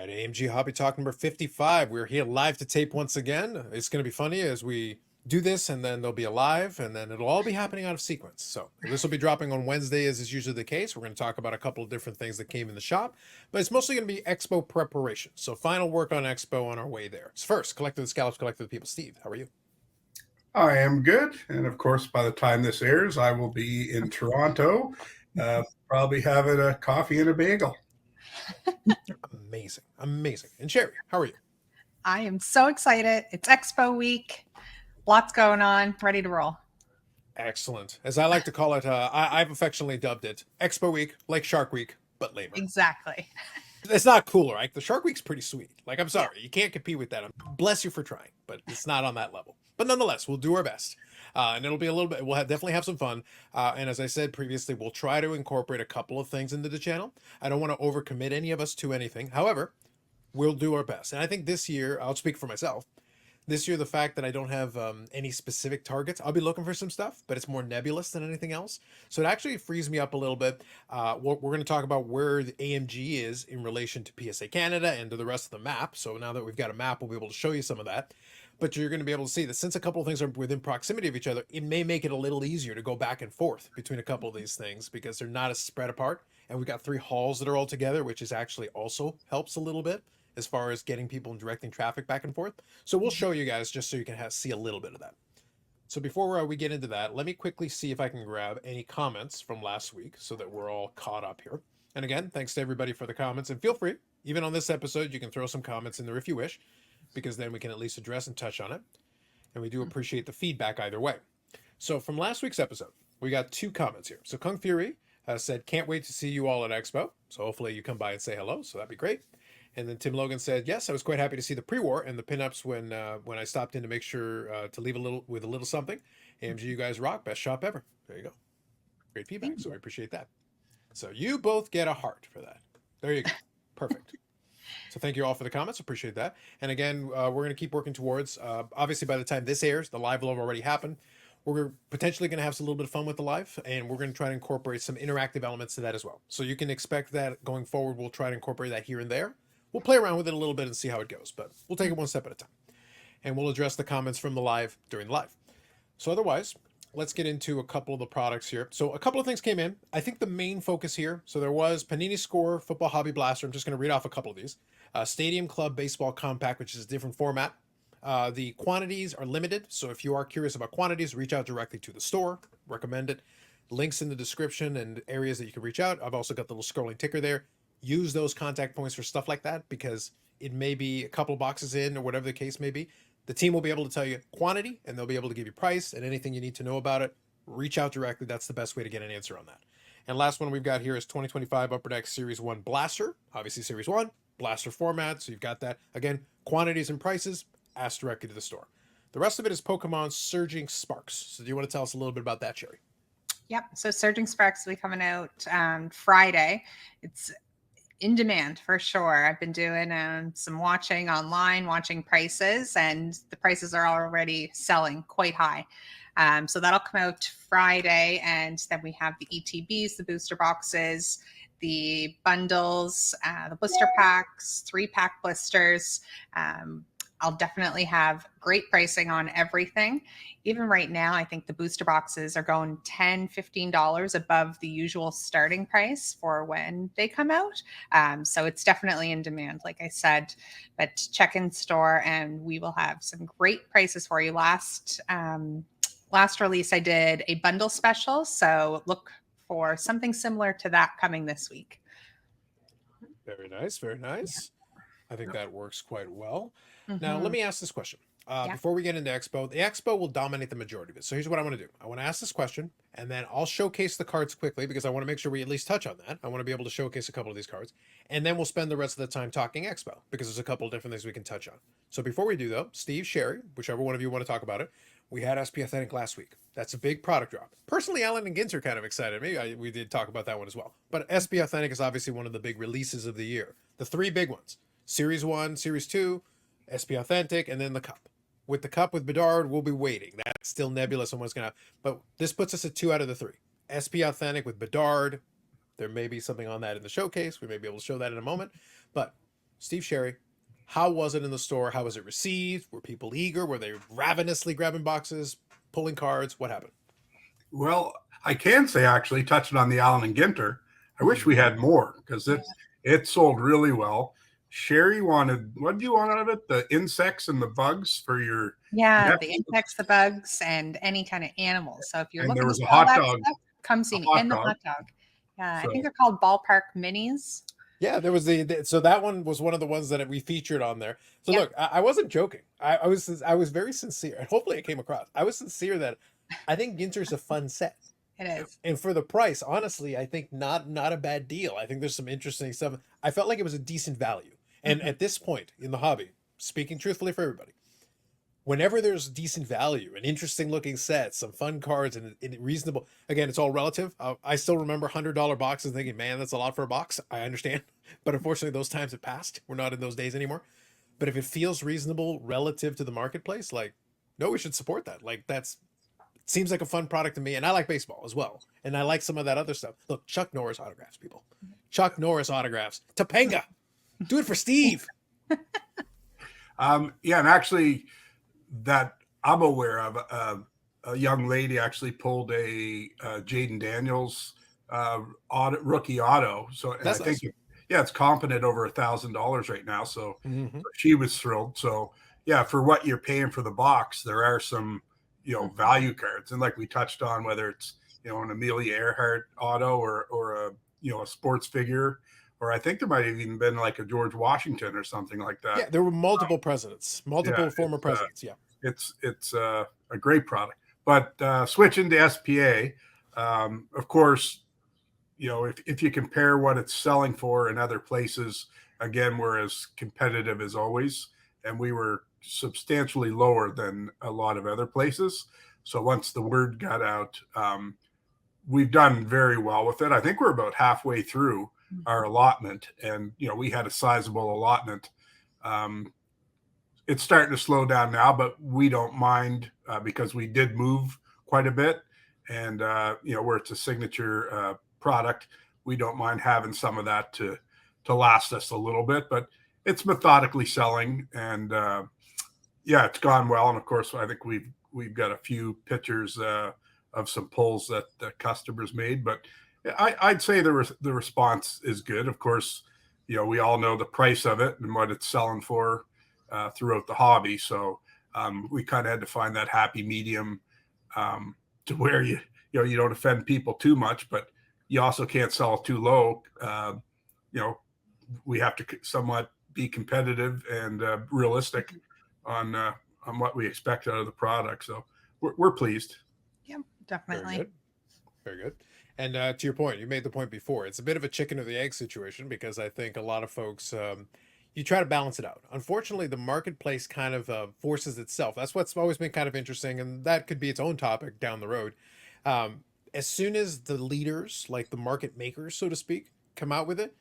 right, AMG Hobby Talk number 55. We're here live to tape once again. It's going to be funny as we do this, and then there'll be a live, and then it'll all be happening out of sequence. So this will be dropping on Wednesday, as is usually the case. We're going to talk about a couple of different things that came in the shop, but it's mostly going to be Expo preparation. So final work on Expo on our way there. So first, Collector of the Scallops, Collector of the People. Steve, how are you? I am good. And of course, by the time this airs, I will be in Toronto, probably having a coffee and a bagel. Amazing. Amazing. And Sherry, how are you? I am so excited. It's Expo week. Lots going on. Ready to roll. Excellent. As I like to call it, I've affectionately dubbed it Expo Week, like Shark Week, but lamer. Exactly. It's not cool, right? The Shark Week's pretty sweet. Like, I'm sorry, you can't compete with that. Bless you for trying, but it's not on that level. But nonetheless, we'll do our best. And it'll be a little bit, definitely have some fun. And as I said previously, we'll try to incorporate a couple of things into the channel. I don't want to overcommit any of us to anything. However, we'll do our best. And I think this year, I'll speak for myself. This year, the fact that I don't have any specific targets, I'll be looking for some stuff, but it's more nebulous than anything else. So it actually frees me up a little bit. We're going to talk about where the AMG is in relation to PSA Canada and to the rest of the map. So now that we've got a map, we'll be able to show you some of that. But you're going to be able to see that since a couple of things are within proximity of each other, it may make it a little easier to go back and forth between a couple of these things because they're not as spread apart. And we've got 3 halls that are all together, which is actually also helps a little bit as far as getting people and directing traffic back and forth. So we'll show you guys just so you can see a little bit of that. So before we get into that, let me quickly see if I can grab any comments from last week so that we're all caught up here. And again, thanks to everybody for the comments. And feel free, even on this episode, you can throw some comments in there if you wish, because then we can at least address and touch on it. And we do appreciate the feedback either way. So from last week's episode, we got 2 comments here. So Kung Fury said, can't wait to see you all at Expo. So hopefully you come by and say hello. So that'd be great. And then Tim Logan said, yes, I was quite happy to see the pre-war and the pinups when I stopped in to make sure to leave a little something. AMG, you guys rock. Best shop ever. There you go. Great feedback. So I appreciate that. So you both get a heart for that. There you go. Perfect. So thank you all for the comments. Appreciate that. And again, we're going to keep working towards, obviously by the time this airs, the live will have already happened. We're potentially going to have a little bit of fun with the live, and we're going to try to incorporate some interactive elements to that as well. So you can expect that going forward. We'll try to incorporate that here and there. We'll play around with it a little bit and see how it goes, but we'll take it one step at a time. And we'll address the comments from the live during the live. So otherwise, let's get into a couple of the products here. So a couple of things came in. I think the main focus here, so there was Panini Score Football Hobby Blaster. I'm just going to read off a couple of these. Stadium Club Baseball Compact, which is a different format. The quantities are limited, so if you are curious about quantities, reach out directly to the store. Recommend it. Links in the description and areas that you can reach out. I've also got the little scrolling ticker there. Use those contact points for stuff like that because it may be a couple of boxes in or whatever the case may be. The team will be able to tell you quantity and they'll be able to give you price and anything you need to know about it. Reach out directly. That's the best way to get an answer on that. And last one we've got here is 2025 Upper Deck Series 1 Blaster. Obviously Series 1, Blaster format. So you've got that. Again, quantities and prices, ask directly to the store. The rest of it is Pokemon Surging Sparks. So do you want to tell us a little bit about that, Sherry? Yep. So Surging Sparks will be coming out Friday. It's in demand for sure. I've been doing some watching online, watching prices, and the prices are already selling quite high. So that'll come out Friday, and then we have the ETBs, the booster boxes, the bundles, the blister packs, 3-pack blisters. I'll definitely have great pricing on everything. Even right now, I think the booster boxes are going $10, $15 above the usual starting price for when they come out. So it's definitely in demand, like I said. But check in store and we will have some great prices for you. Last release, I did a bundle special. So look for something similar to that coming this week. Very nice. Very nice. I think that works quite well. Mm-hmm. Now, let me ask this question. Before we get into Expo, the Expo will dominate the majority of it. So here's what I want to do. I want to ask this question, and then I'll showcase the cards quickly because I want to make sure we at least touch on that. I want to be able to showcase a couple of these cards. And then we'll spend the rest of the time talking Expo because there's a couple of different things we can touch on. So before we do, though, Steve, Sherry, whichever one of you want to talk about it, we had SP Authentic last week. That's a big product drop. Personally, Alan and Gintz are kind of excited. Maybe we did talk about that one as well. But SP Authentic is obviously one of the big releases of the year. The 3 big ones. Series 1, Series 2, SP Authentic, and then the Cup. With the Cup with Bedard, we'll be waiting. That's still nebulous on what's going to happen. But this puts us at 2 out of the 3. SP Authentic with Bedard. There may be something on that in the showcase. We may be able to show that in a moment. But Steve Sherry, how was it in the store? How was it received? Were people eager? Were they ravenously grabbing boxes, pulling cards? What happened? Well, I can say actually, touching on the Allen and Ginter, I wish we had more because it sold really well. Sherry wanted, what do you want out of it? The insects and the bugs for your Yeah, nest. the insects, the bugs, and any kind of animals. So if you're And there looking to was a sell hot that dog, stuff, come see a me. hot And the dog. hot dog. Yeah, I So, think they're called ballpark minis. Yeah, there was so that one was one of the ones that we featured on there. So Yep. look, I wasn't joking. I was very sincere, and hopefully it came across. I was sincere that I think Ginter's a fun set. It is. And for the price, honestly, I think not a bad deal. I think there's some interesting stuff. I felt like it was a decent value. And at this point in the hobby, speaking truthfully for everybody, whenever there's decent value, an interesting looking set, some fun cards, and reasonable, again, it's all relative. I still remember $100 boxes thinking, man, that's a lot for a box. I understand. But unfortunately, those times have passed. We're not in those days anymore. But if it feels reasonable relative to the marketplace, like, no, we should support that. Like, seems like a fun product to me. And I like baseball as well. And I like some of that other stuff. Look, Chuck Norris autographs, people. Chuck Norris autographs. Topanga. Do it for Steve. yeah, and actually, that I'm aware of, a young lady actually pulled a Jaden Daniels rookie auto. So and I That's think, nice. yeah, it's comping at over $1,000 right now. So Mm-hmm. she was thrilled. So yeah, for what you're paying for the box, there are some, value cards. And like we touched on, whether it's, an Amelia Earhart auto or a, a sports figure, or I think there might have even been like a George Washington or something like that. Yeah, there were multiple presidents, multiple Yeah, former it's, presidents. Yeah. it's a great product. But switching to SPA, of course, if you compare what it's selling for in other places, again, we're as competitive as always, and we were substantially lower than a lot of other places. So once the word got out, we've done very well with it. I think we're about halfway through our allotment, and we had a sizable allotment. It's starting to slow down now, but we don't mind because we did move quite a bit, and where it's a signature product, we don't mind having some of that to last us a little bit. But it's methodically selling, and yeah, it's gone well. And of course, I think we've got a few pictures of some pulls that the customers made, but I'd say the response is good. Of course, we all know the price of it and what it's selling for throughout the hobby. So we kind of had to find that happy medium to where you don't offend people too much, but you also can't sell too low. We have to somewhat be competitive and realistic on what we expect out of the product. So we're pleased. Yeah, definitely. Very good. Very good. And to your point, you made the point before. It's a bit of a chicken or the egg situation because I think a lot of folks, you try to balance it out. Unfortunately, the marketplace kind of forces itself. That's what's always been kind of interesting, and that could be its own topic down the road. As soon as the leaders, like the market makers, so to speak, come out with it,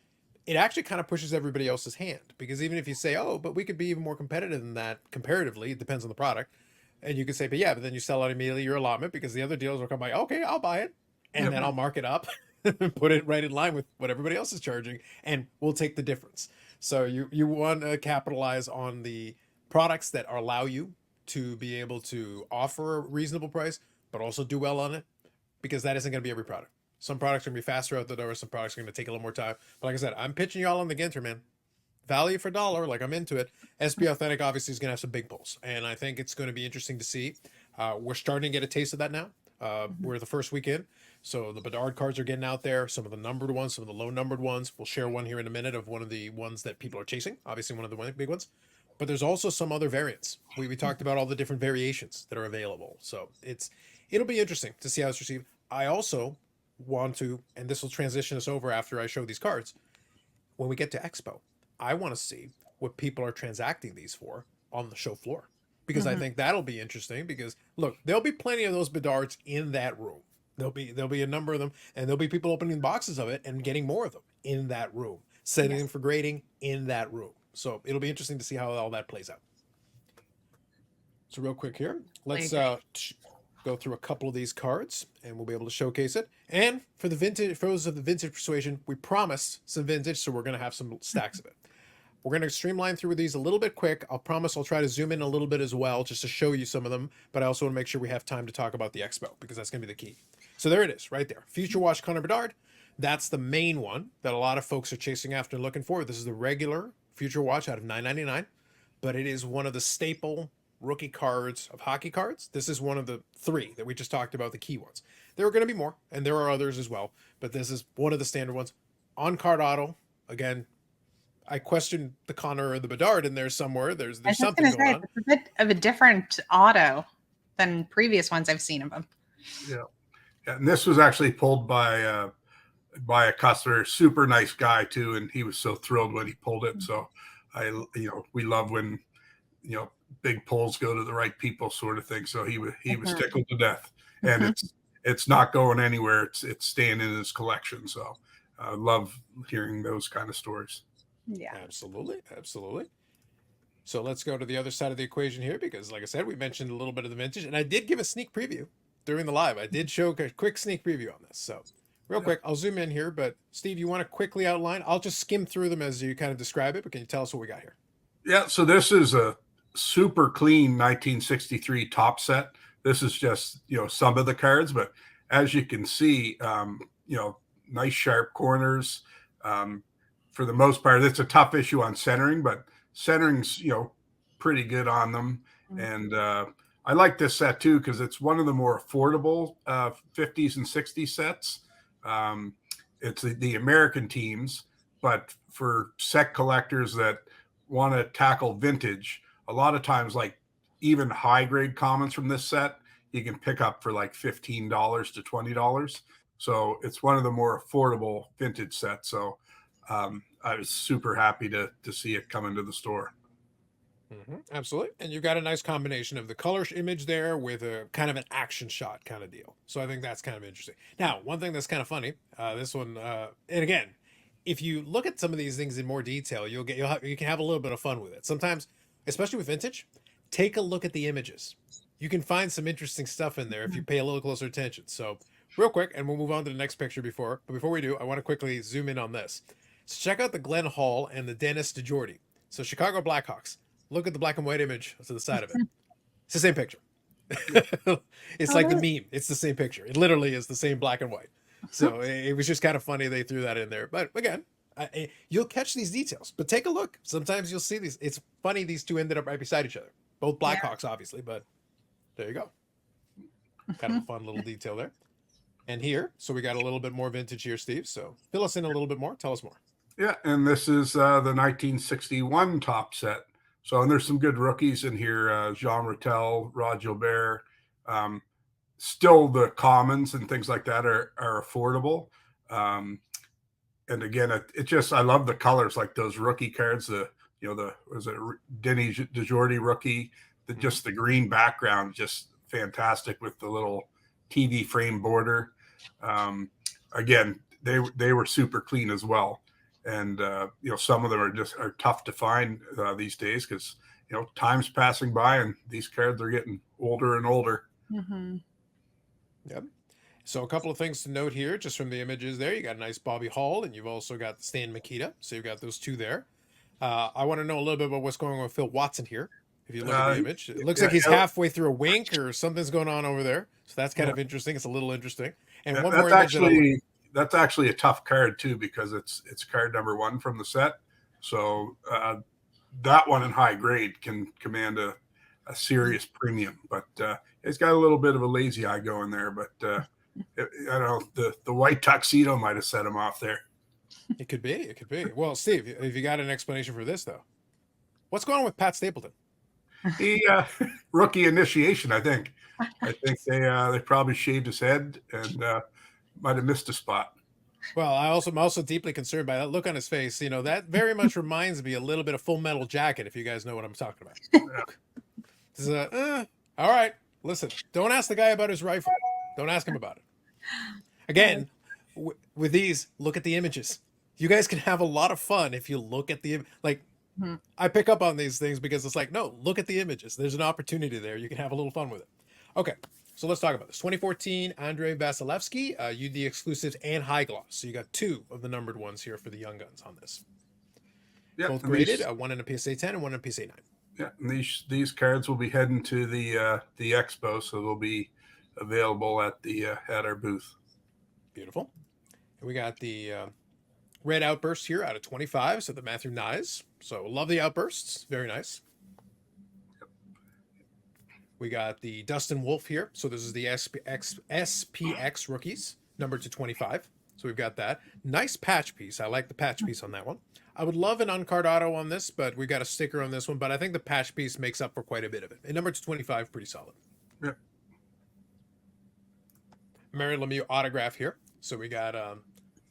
it actually kind of pushes everybody else's hand because even if you say, oh, but we could be even more competitive than that comparatively, it depends on the product. And you could say, but yeah, but then you sell out immediately your allotment because the other dealers will come by, okay, I'll buy it. And then I'll mark it up and put it right in line with what everybody else is charging, and we'll take the difference. So you want to capitalize on the products that allow you to be able to offer a reasonable price, but also do well on it, because that isn't going to be every product. Some products are going to be faster out the door. Some products are going to take a little more time. But like I said, I'm pitching y'all on the Ginter, man. Value for dollar, like I'm into it. SB Authentic obviously is going to have some big pulls, and I think it's going to be interesting to see. We're starting to get a taste of that now. We're the first weekend, so the Bedard cards are getting out there. Some of the numbered ones, some of the low numbered ones. We'll share one here in a minute of one of the ones that people are chasing. Obviously, one of the big ones. But there's also some other variants. We talked about all the different variations that are available. So it'll be interesting to see how it's received. I also want to, and this will transition us over after I show these cards. When we get to Expo, I want to see what people are transacting these for on the show floor, because I think that'll be interesting. Because look, there'll be plenty of those Bedards in that room. There'll be a number of them, and there'll be people opening boxes of it and getting more of them in that room, setting them for grading in that room. So it'll be interesting to see how all that plays out. So real quick here, let's go through a couple of these cards, and we'll be able to showcase it. And for the vintage, for those of the vintage persuasion, we promised some vintage, so we're going to have some stacks of it. We're going to streamline through these a little bit quick. I'll promise I'll try to zoom in a little bit as well, just to show you some of them. But I also want to make sure we have time to talk about the Expo, because that's going to be the key. So there it is, right there. Future Watch Connor Bedard. That's the main one that a lot of folks are chasing after and looking for. This is the regular Future Watch out of $9.99, but it is one of the staple rookie cards of hockey cards. This is one of the 3 that we just talked about, the key ones. There are going to be more, and there are others as well, but this is one of the standard ones. On card auto, again, I question the Connor or the Bedard in there somewhere. There's something going on. It's a bit of a different auto than previous ones I've seen of them. Yeah, and this was actually pulled by a customer, super nice guy too, and he was so thrilled when he pulled it. So we love when big pulls go to the right people, sort of thing. So he was tickled to death, and it's not going anywhere. It's staying in his collection. So I love hearing those kind of stories. Yeah, absolutely. So let's go to the other side of the equation here, because like I said, we mentioned a little bit of the vintage, and I did give a sneak preview during the live. I did show a quick sneak preview on this. So real quick, I'll zoom in here, but Steve, you want to quickly outline? I'll just skim through them as you kind of describe it, but can you tell us what we got here? Yeah, so this is a super clean 1963 top set. This is just, some of the cards, but as you can see, nice sharp corners. For the most part, it's a tough issue on centering, but centering's, pretty good on them. And I like this set too, because it's one of the more affordable 50s and 60s sets. It's the American teams, but for set collectors that want to tackle vintage, a lot of times, like even high grade commons from this set, you can pick up for like $15 to $20. So it's one of the more affordable vintage sets. So I was super happy to see it come into the store. Absolutely. And you've got a nice combination of the color image there with a kind of an action shot kind of deal. So I think that's kind of interesting. Now, one thing that's kind of funny, this one, and again, if you look at some of these things in more detail, you can have a little bit of fun with it. Sometimes, especially with vintage, take a look at the images. You can find some interesting stuff in there if you pay a little closer attention. So real quick, and we'll move on to the next picture but before we do, I want to quickly zoom in on this. So check out the Glenn Hall and the Dennis DeJordy. So Chicago Blackhawks. Look at the black and white image to the side of it. It's the same picture. It's like the meme. It's the same picture. It literally is the same black and white. So it was just kind of funny they threw that in there. But again, you'll catch these details. But take a look. Sometimes you'll see these. It's funny these two ended up right beside each other. Both Blackhawks, obviously. But there you go. Kind of a fun little detail there. And here, so we got a little bit more vintage here, Steve. So fill us in a little bit more. Tell us more. Yeah, and this is the 1961 top set. So, and there's some good rookies in here, Jean Rattel, Rod Gilbert. Still the commons and things like that are affordable. And again, it just, I love the colors, like those rookie cards, was it Denny DeJordy rookie, just the green background, just fantastic with the little TV frame border. Again, they were super clean as well. And, some of them are tough to find these days because, time's passing by and these cards are getting older and older. Yep. So a couple of things to note here, just from the images there. You got a nice Bobby Hall, and you've also got Stan Mikita. So you've got those two there. I want to know a little bit about what's going on with Phil Watson here. If you look at the image, it looks like he's halfway through a wink or something's going on over there. So that's kind of interesting. It's a little interesting. And one more image that's actually a tough card too, because it's card number 1 from the set. So that one in high grade can command a serious premium, but it's got a little bit of a lazy eye going there. But I don't know, the white tuxedo might have set him off there. It could be. Well, Steve, if you got an explanation for this though, what's going on with Pat Stapleton? He rookie initiation, I think. They probably shaved his head and might have missed a spot. Well, I'm also deeply concerned by that look on his face. That very much reminds me a little bit of Full Metal Jacket, if you guys know what I'm talking about. All right, listen, don't ask the guy about his rifle. Don't ask him about it. Again, with these, look at the images. You guys can have a lot of fun if you look at the I pick up on these things because it's like, no, look at the images. There's an opportunity there. You can have a little fun with it. Okay, so let's talk about this. 2014 Andrei Vasilevsky, UD exclusives and high gloss. So you got 2 of the numbered ones here for the young guns on this. Yeah, both and graded, one in a PSA 10 and one in a PSA 9. Yeah, and these cards will be heading to the Expo, so they'll be available at the at our booth. Beautiful. And we got the red outburst here out of 25, so the Matthew Nyes. So love the outbursts, very nice. We got the Dustin Wolf here. So this is the SPX rookies, numbered to 25. So we've got that. Nice patch piece. I like the patch piece on that one. I would love an uncard auto on this, but we got a sticker on this one. But I think the patch piece makes up for quite a bit of it. And numbered to 25, pretty solid. Yep. Mary Lemieux autograph here. So we got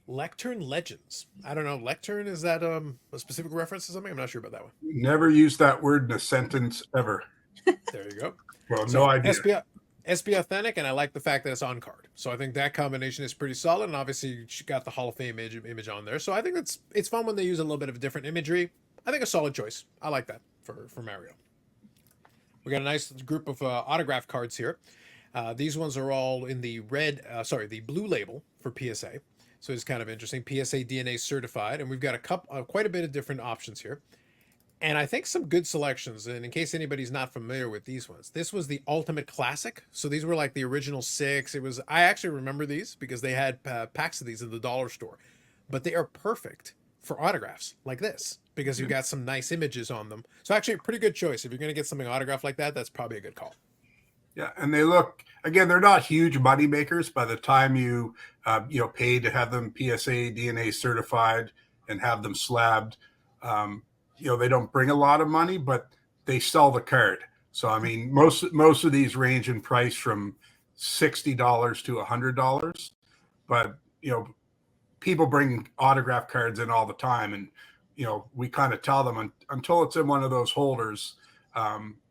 Lectern Legends. I don't know. Lectern, is that a specific reference to something? I'm not sure about that one. Never use that word in a sentence ever. There you go. Well, So no idea. SB Authentic, and I like the fact that it's on card. So I think that combination is pretty solid, and obviously she got the Hall of Fame image on there. So I think it's fun when they use a little bit of different imagery. I think a solid choice. I like that for Mario. We got a nice group of autograph cards here. These ones are all in the the blue label for PSA. So it's kind of interesting. PSA DNA certified, and we've got quite a bit of different options here. And I think some good selections. And in case anybody's not familiar with these ones, this was the Ultimate Classic. So these were like the original 6. I actually remember these because they had packs of these in the dollar store. But they are perfect for autographs like this because you've got some nice images on them. So actually a pretty good choice. If you're going to get something autographed like that, that's probably a good call. Yeah, and they look, again, they're not huge money makers. By the time you pay to have them PSA DNA certified and have them slabbed, they don't bring a lot of money, but they sell the card. So I mean, most of these range in price from $60 to $100. But people bring autograph cards in all the time, and we kind of tell them until it's in one of those holders,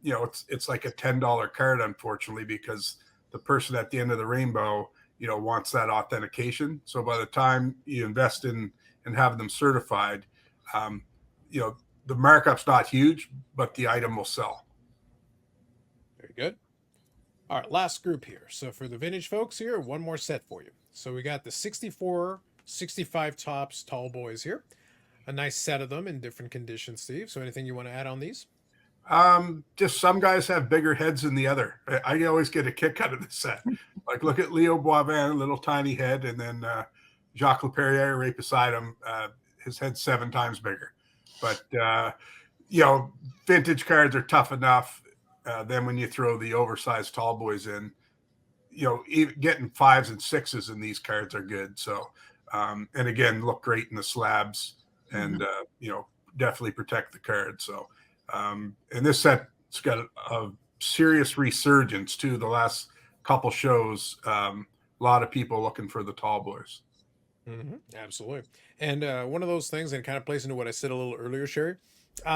it's like a $10 card, unfortunately, because the person at the end of the rainbow, wants that authentication. So by the time you invest in and have them certified, the markup's not huge, but the item will sell. Very good. All right, last group here. So for the vintage folks here, one more set for you. So we got the 64, 65 tops tall boys here. A nice set of them in different conditions, Steve. So anything you want to add on these? Just some guys have bigger heads than the other. I always get a kick out of this set. Like look at Leo Boivin, little tiny head, and then Jacques Leperrier right beside him. His head's 7 times bigger. But, vintage cards are tough enough. Then when you throw the oversized tall boys in, even getting 5s and 6s in these cards are good. So, and again, look great in the slabs and, definitely protect the card. So, and this set's got a serious resurgence too. The last couple shows, a lot of people looking for the tall boys. Mm-hmm. Absolutely. And one of those things, and kind of plays into what I said a little earlier, Sherry.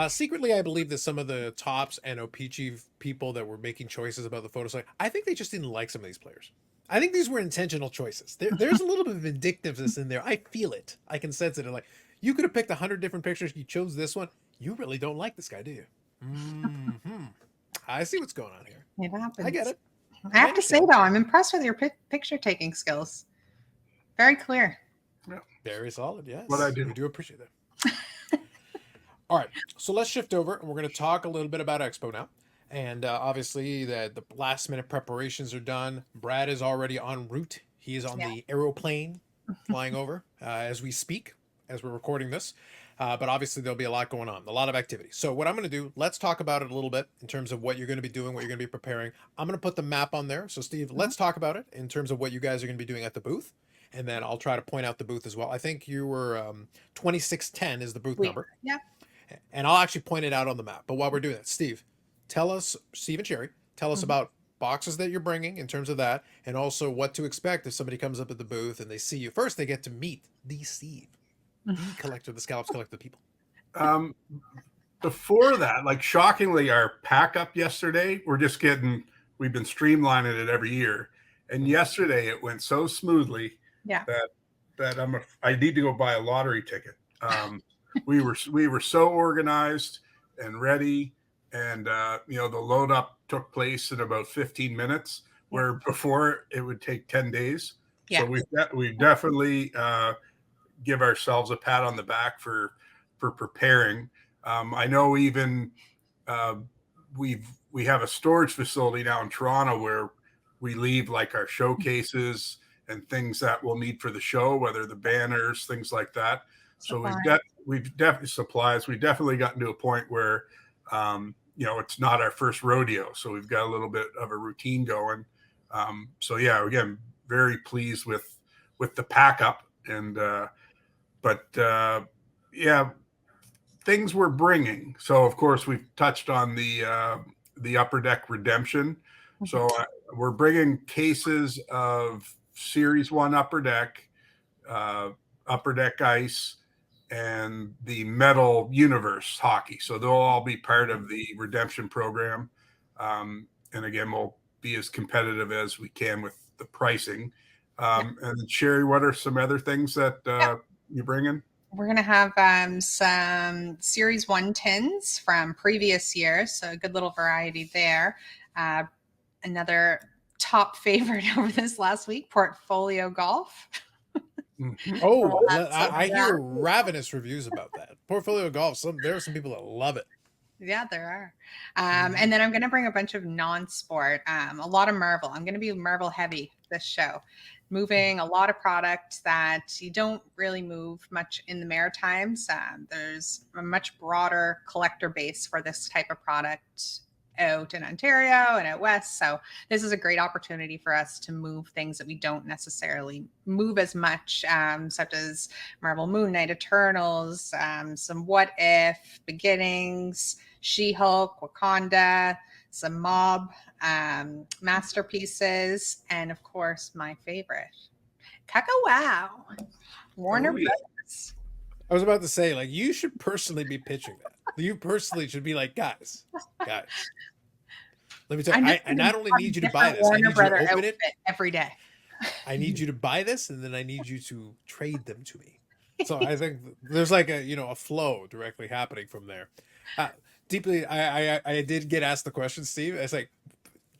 Secretly, I believe that some of the tops and O-Pee-Chee people that were making choices about the photos, I think they just didn't like some of these players. I think these were intentional choices. There's a little bit of vindictiveness in there. I feel it. I can sense it. Like, you could have picked 100 different pictures. You chose this one. You really don't like this guy, do you? Mm-hmm. I see what's going on here. It happens. I get it. I have to say, though, I'm impressed with your picture taking skills. Very clear. Yeah. Very solid, yes. What I do. We do appreciate that. All right, so let's shift over, and we're going to talk a little bit about Expo now. And obviously, the last-minute preparations are done. Brad is already en route. He is on the aeroplane flying over as we speak, as we're recording this. But obviously, there'll be a lot going on, a lot of activity. So what I'm going to do, let's talk about it a little bit in terms of what you're going to be doing, what you're going to be preparing. I'm going to put the map on there. So, Steve, let's talk about it in terms of what you guys are going to be doing at the booth. And then I'll try to point out the booth as well. I think you were 2610 is the booth number. Yeah. And I'll actually point it out on the map. But while we're doing that, Steve and Sherry, tell us about boxes that you're bringing in terms of that, and also what to expect if somebody comes up at the booth and they see you. First, they get to meet the Steve, the collector, the scallops collector people. Before that, like shockingly, our pack up yesterday, we've been streamlining it every year. And yesterday it went so smoothly that I need to go buy a lottery ticket. We were so organized and ready, and the load up took place in about 15 minutes, where before it would take 10 days. Yeah. So we definitely give ourselves a pat on the back for preparing. I know even uh, we have a storage facility now in Toronto where we leave like our showcases and things that we'll need for the show, whether the banners, things like that. So we've definitely supplies. We've definitely gotten to a point where it's not our first rodeo, so we've got a little bit of a routine going. So yeah, again, very pleased with the pack up, and yeah, things we're bringing. So of course we've touched on the Upper Deck Redemption. So we're bringing cases of Series 1 Upper Deck, Upper Deck Ice, and the Metal Universe Hockey. So they'll all be part of the redemption program. And again, we'll be as competitive as we can with the pricing. And Sherry, what are some other things that you bring in? We're going to have some Series 1 tins from previous years, so a good little variety there. Another top favorite over this last week, Portfolio Golf. Oh, I hear ravenous reviews about that. Portfolio Golf, there are some people that love it. Yeah, there are. And then I'm going to bring a bunch of non-sport, a lot of Marvel. I'm going to be Marvel heavy this show, moving a lot of product that you don't really move much in the Maritimes. There's a much broader collector base for this type of product out in Ontario and out west. So this is a great opportunity for us to move things that we don't necessarily move as much, such as Marvel Moon Knight, Eternals, some What If, Beginnings, She-Hulk, Wakanda, some Mob, masterpieces, and of course my favorite, Wow, Warner Brothers. I was about to say, like, you should personally be pitching that. You personally should be like, guys, let me tell you, I not only need you to buy this, I need you to open it every day. I need you to buy this, and then I need you to trade them to me. So I think there's like a flow directly happening from there. Deeply, I did get asked the question, Steve. It's like,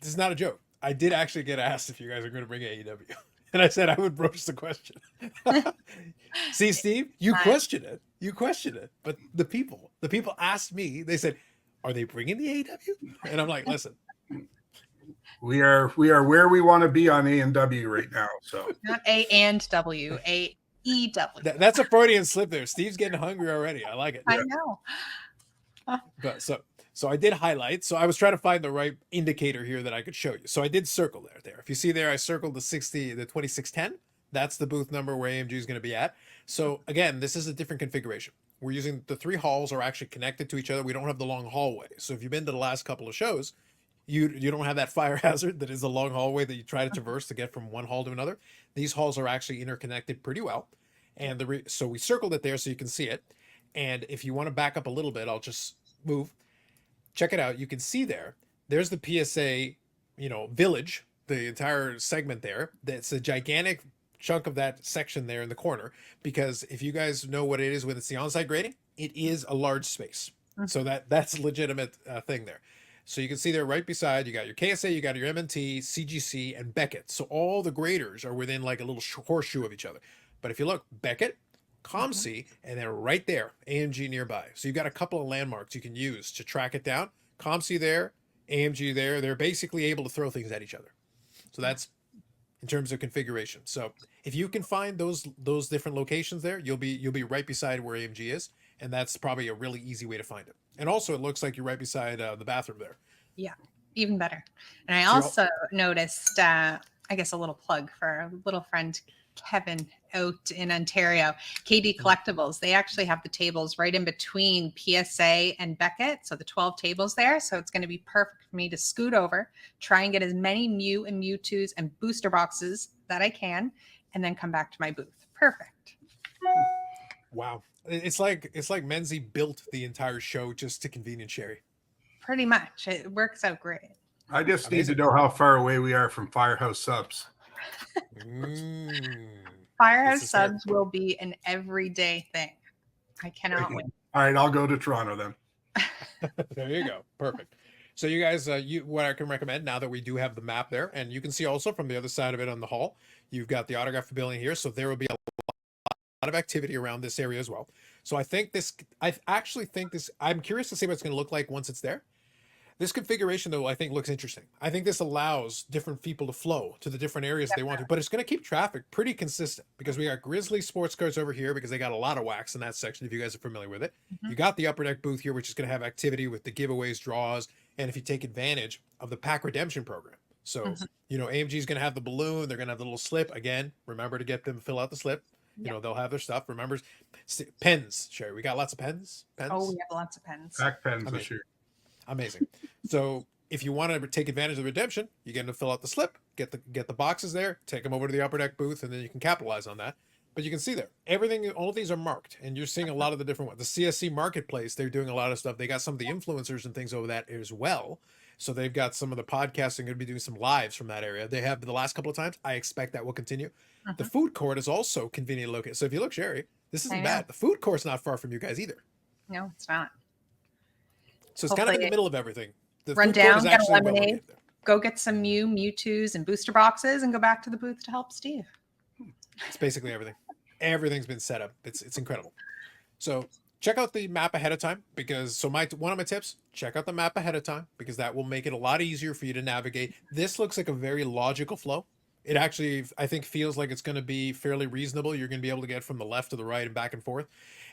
this is not a joke. I did actually get asked if you guys are going to bring AEW. And I said I would broach the question. See, Steve, you question it. You question it. But the people asked me, they said, are they bringing the AEW? And I'm like, listen. We are where we want to be on A&W right now. So not A and W, AEW. That's a Freudian slip there. Steve's getting hungry already. I like it. I know. But so I did highlight. So I was trying to find the right indicator here that I could show you. So I did circle there. If you see there, I circled the 2610. That's the booth number where AMG is going to be at. So again, this is a different configuration. We're using the 3 halls are actually connected to each other. We don't have the long hallway. So if you've been to the last couple of shows, you don't have that fire hazard that is the long hallway that you try to traverse to get from one hall to another. These halls are actually interconnected pretty well. And so we circled it there so you can see it. And if you want to back up a little bit, I'll just move. Check it out. You can see there's the PSA, village, the entire segment there. That's a gigantic chunk of that section there in the corner, because if you guys know what it is when it's the on-site grading, it is a large space. So that's a legitimate thing there. So you can see there right beside, you got your KSA, you got your MNT, CGC, and Beckett. So all the graders are within like a little horseshoe of each other. But if you look, Beckett, ComC, and then right there, AMG nearby. So you've got a couple of landmarks you can use to track it down. ComC there, AMG there. They're basically able to throw things at each other. So that's in terms of configuration. So if you can find those different locations there, you'll be right beside where AMG is, and that's probably a really easy way to find it. And also, it looks like you're right beside the bathroom there. Yeah, even better. And I also noticed, I guess, a little plug for our little friend Kevin out in Ontario, KD Collectibles. They actually have the tables right in between PSA and Beckett, so the 12 tables there. So it's going to be perfect for me to scoot over, try and get as many Mew and Mewtwo's and booster boxes that I can, and then come back to my booth. Perfect. Wow. It's like Menzie built the entire show just to convenience Sherry. Pretty much. It works out great. I just need to know how far away we are from Firehouse Subs. Firehouse Subs will be an everyday thing. I cannot wait. All right, I'll go to Toronto then. There you go. Perfect. So you guys, what I can recommend now that we do have the map there, and you can see also from the other side of it on the hall, you've got the autograph pavilion here. So there will be a of activity around this area as well. So I actually think this, I'm curious to see what it's going to look like once it's there. This configuration, though, I think looks interesting. I think this allows different people to flow to the different areas they want to, but it's going to keep traffic pretty consistent because we got Grizzly Sports Cars over here because they got a lot of wax in that section, if you guys are familiar with it. You got the Upper Deck booth here, which is going to have activity with the giveaways, draws, and if you take advantage of the pack redemption program. So, AMG is going to have the balloon. They're going to have the little slip. Again, remember to get them fill out the slip. They'll have their stuff. Remember, pens, Sherry. We got lots of pens. Oh, we have lots of pens. Pack pens this year. Amazing. So if you want to take advantage of the redemption, you get to fill out the slip, get the boxes there, take them over to the Upper Deck booth, and then you can capitalize on that. But you can see there, all of these are marked, and you're seeing a lot of the different ones. The CSC Marketplace, they're doing a lot of stuff. They got some of the influencers and things over that as well. So they've got some of the podcasting going to be doing some lives from that area. They have the last couple of times. I expect that will continue. The food court is also conveniently located. So if you look, Sherry, this isn't bad. The food court's not far from you guys either. No, it's not. So it's kind of in the middle of everything. The run down, get a lemonade, go get some Mewtwo's and booster boxes, and go back to the booth to help Steve. It's basically everything. Everything's been set up. It's incredible. So check out the map ahead of time one of my tips, check out the map ahead of time because that will make it a lot easier for you to navigate. This looks like a very logical flow. It actually, I think, feels like it's going to be fairly reasonable. You're going to be able to get from the left to the right and back and forth.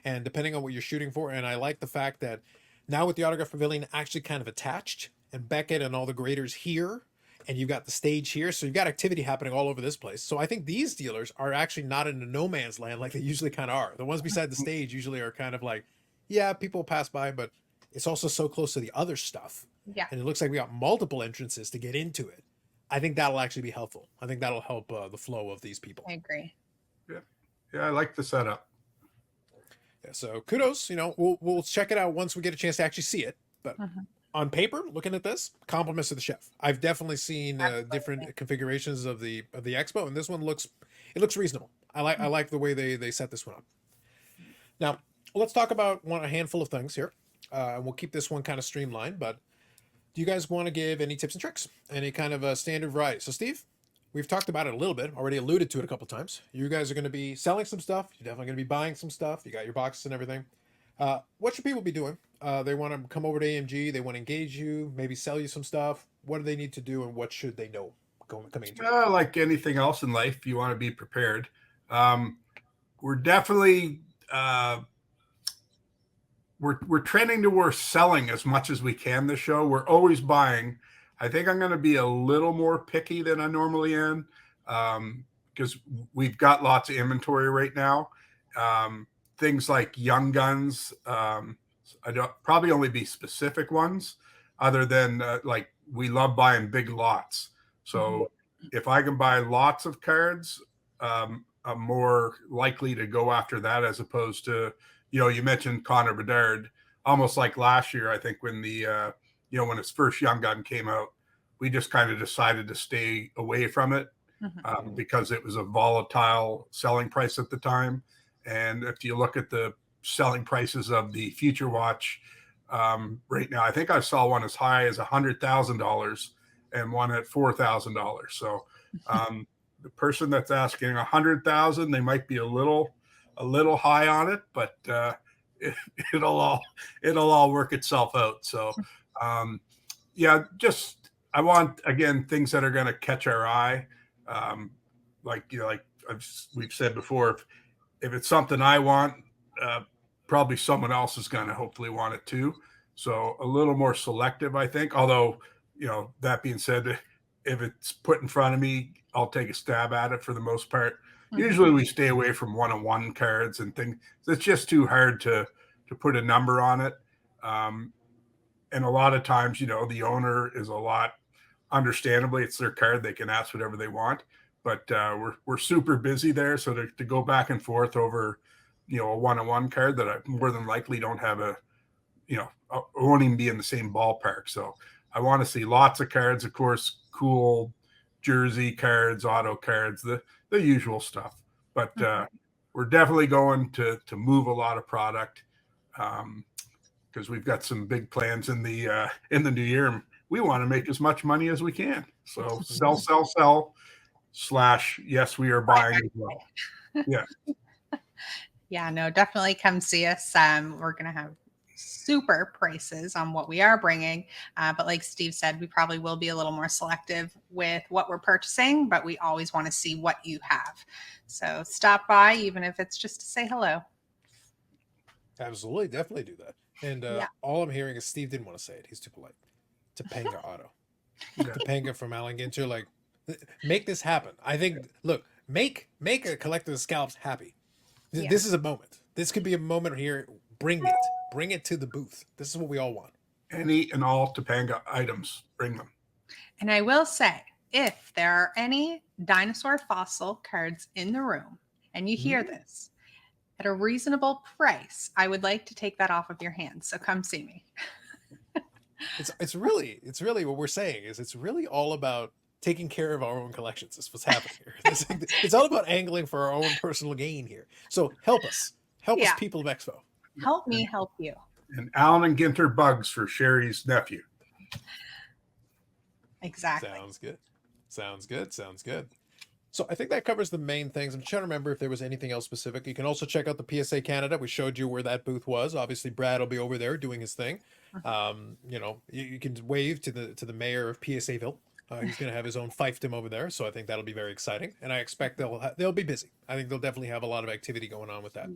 And depending on what you're shooting for, and I like the fact that now with the Autograph Pavilion actually kind of attached and Beckett and all the graders here, and you've got the stage here. So you've got activity happening all over this place. So I think these dealers are actually not in a no man's land like they usually kind of are. The ones beside the stage usually are kind of like, yeah, people pass by, but it's also so close to the other stuff. Yeah. And it looks like we got multiple entrances to get into it. I think that'll actually be helpful. I think that'll help the flow of these people. I agree. Yeah, I like the setup. Yeah, so kudos. We'll check it out once we get a chance to actually see it. But on paper, looking at this, compliments to the chef. I've definitely seen different configurations of the Expo, and this one looks reasonable. I like the way they set this one up. Now let's talk about a handful of things here. We'll keep this one kind of streamlined. But do you guys want to give any tips and tricks? Any kind of a standard variety? So Steve, we've talked about it a little bit, already alluded to it a couple times. You guys are going to be selling some stuff. You're definitely going to be buying some stuff. You got your boxes and everything. What should people be doing? They want to come over to AMG. They want to engage you, maybe sell you some stuff. What do they need to do, and what should they know coming into it? Like anything else in life, you want to be prepared. We're definitely we're trending towards selling as much as we can this show. We're always buying. I think I'm going to be a little more picky than I normally am because we've got lots of inventory right now. Things like young guns, I don't probably only be specific ones other than like we love buying big lots. So if I can buy lots of cards, I'm more likely to go after that as opposed to, you mentioned Connor Bedard, almost like last year, I think when when his first Young Gun came out, we just kind of decided to stay away from it because it was a volatile selling price at the time. And if you look at the selling prices of the Future Watch right now, I think I saw one as high as $100,000 and one at $4,000. So the person that's asking $100,000, they might be a little high on it, but it'll all work itself out. So I want, again, things that are going to catch our eye. We've said before, if it's something I want, probably someone else is going to hopefully want it too. So a little more selective, I think. Although, that being said, if it's put in front of me, I'll take a stab at it for the most part. Usually we stay away from one-on-one cards and things. It's just too hard to put a number on it. And a lot of times, the owner is a lot, understandably, it's their card. They can ask whatever they want. But we're super busy there. So to go back and forth over, a one-on-one card that I more than likely don't have I won't even be in the same ballpark. So I want to see lots of cards, of course, cool jersey cards, auto cards, the usual stuff. But we're definitely going to move a lot of product because we've got some big plans in the new year. We want to make as much money as we can. So sell / yes, we are buying as well. Yeah. Yeah, no, definitely come see us. We're going to have super prices on what we are bringing. But like Steve said, we probably will be a little more selective with what we're purchasing, but we always want to see what you have. So stop by, even if it's just to say hello. Absolutely, definitely do that. And Yeah. all I'm hearing is Steve didn't want to say it. He's too polite. Topanga Auto. Yeah. Topanga from Alan Ginter. Like, make this happen. I think. Look, make a collector of scalps happy. Yeah. This is a moment. This could be a moment here. Bring it. Bring it to the booth. This is what we all want. Any and all Topanga items, bring them. And I will say, if there are any dinosaur fossil cards in the room and you hear this at a reasonable price, I would like to take that off of your hands. So come see me. It's really what we're saying is it's really all about taking care of our own collections. That's what's happening here. It's all about angling for our own personal gain here. So help us us, Yeah. people of Expo. Help me help you. And Alan and Ginter bugs for Sherry's nephew. Exactly. Sounds good. So I think that covers the main things. I'm trying to remember if there was anything else specific. You can also check out the PSA Canada. We showed you where that booth was. Obviously, Brad will be over there doing his thing. You can wave to the mayor of PSAville. He's going to have his own fiefdom over there, so I think that'll be very exciting. And I expect they'll be busy. I think they'll definitely have a lot of activity going on with that.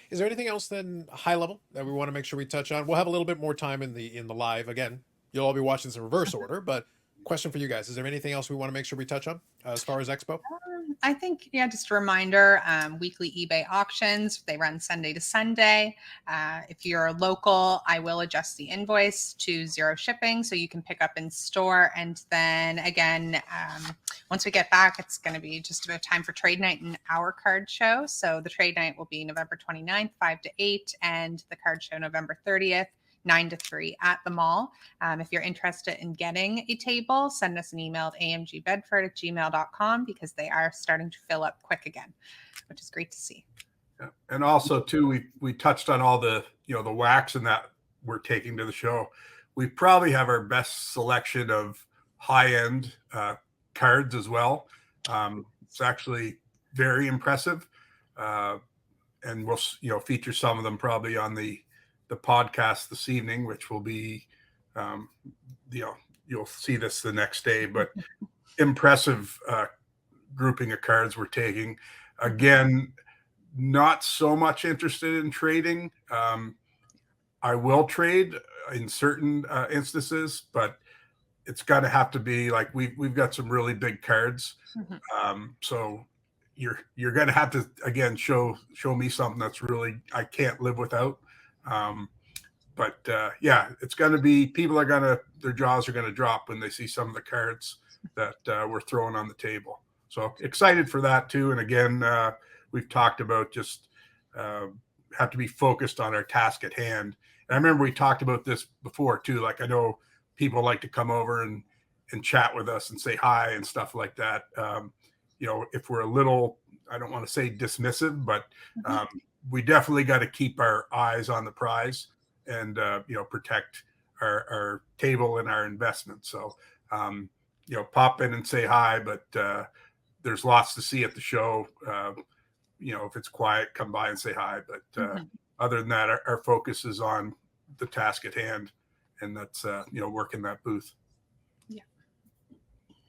Is there anything else then high level that we want to make sure we touch on? We'll have a little bit more time in the live. Again, you'll all be watching this in reverse order, but question for you guys: is there anything else we want to make sure we touch on as far as Expo? I think, just a reminder, weekly eBay auctions, they run Sunday to Sunday. If you're local, I will adjust the invoice to 0 shipping so you can pick up in store. And then again, once we get back, it's going to be just about time for trade night and our card show. So the trade night will be November 29th, 5 to 8, and the card show November 30th. 9 to 3 at the mall. If you're interested in getting a table, send us an email at amgbedford@gmail.com because they are starting to fill up quick again, which is great to see. Yeah. And also too, we touched on all the the wax and that we're taking to the show. We probably have our best selection of high-end cards as well. It's actually very impressive, and we'll feature some of them probably on the podcast this evening, which will be you'll see this the next day, but impressive grouping of cards we're taking. Again, not so much interested in trading. I will trade in certain instances, but it's got to have to be like we've got some really big cards. So you're going to have to again show me something that's really I can't live without. But it's going to be their jaws are going to drop when they see some of the cards that we're throwing on the table. So excited for that too. And again, we've talked about just have to be focused on our task at hand. And I remember we talked about this before too. Like I know people like to come over and chat with us and say hi and stuff like that. If we're a little, I don't want to say dismissive, but we definitely got to keep our eyes on the prize and protect our table and our investment. So pop in and say hi, but there's lots to see at the show. If it's quiet, come by and say hi. But other than that, our focus is on the task at hand, and that's working that booth. Yeah,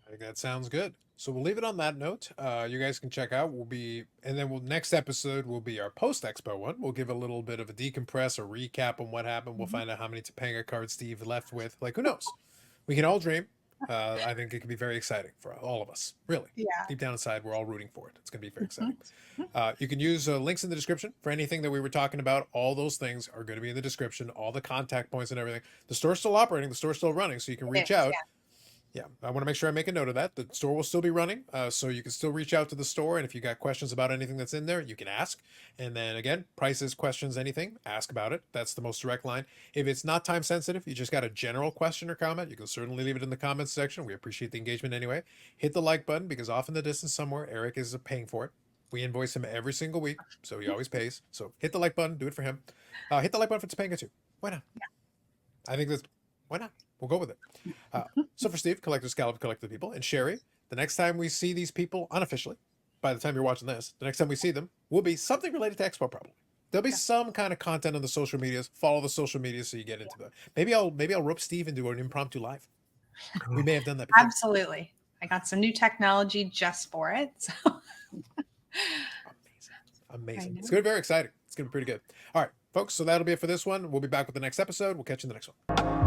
I think that sounds good. So we'll leave it on that note. You guys can check out. Next episode will be our post-Expo one. We'll give a little bit of a decompress, a recap on what happened. We'll find out how many Topanga cards Steve left with. Like, who knows? We can all dream. I think it could be very exciting for all of us. Really. Yeah. Deep down inside, we're all rooting for it. It's going to be very exciting. You can use links in the description for anything that we were talking about. All those things are going to be in the description. All the contact points and everything. The store's still operating. The store's still running, so you can reach out. Yeah, I want to make sure I make a note of that. The store will still be running, so you can still reach out to the store. And if you got questions about anything that's in there, you can ask. And then again, prices, questions, anything, ask about it. That's the most direct line. If it's not time sensitive, you just got a general question or comment, you can certainly leave it in the comments section. We appreciate the engagement anyway. Hit the like button because off in the distance somewhere, Eric is paying for it. We invoice him every single week, so he always pays. So hit the like button, do it for him. Hit the like button for Topanga too. Why not? Yeah. I think why not? We'll go with it. So for Steve, Collector Scallop, Collector People, and Sherry, the next time we see these people unofficially, by the time you're watching this, the next time we see them will be something related to Expo probably. There'll be Yeah. some kind of content on the social medias. Follow the social medias so you get into that. Maybe I'll rope Steve and do an impromptu live. We may have done that before. Absolutely. I got some new technology just for it. So Amazing. know. It's going to be very exciting. It's going to be pretty good. All right, folks. So that'll be it for this one. We'll be back with the next episode. We'll catch you in the next one.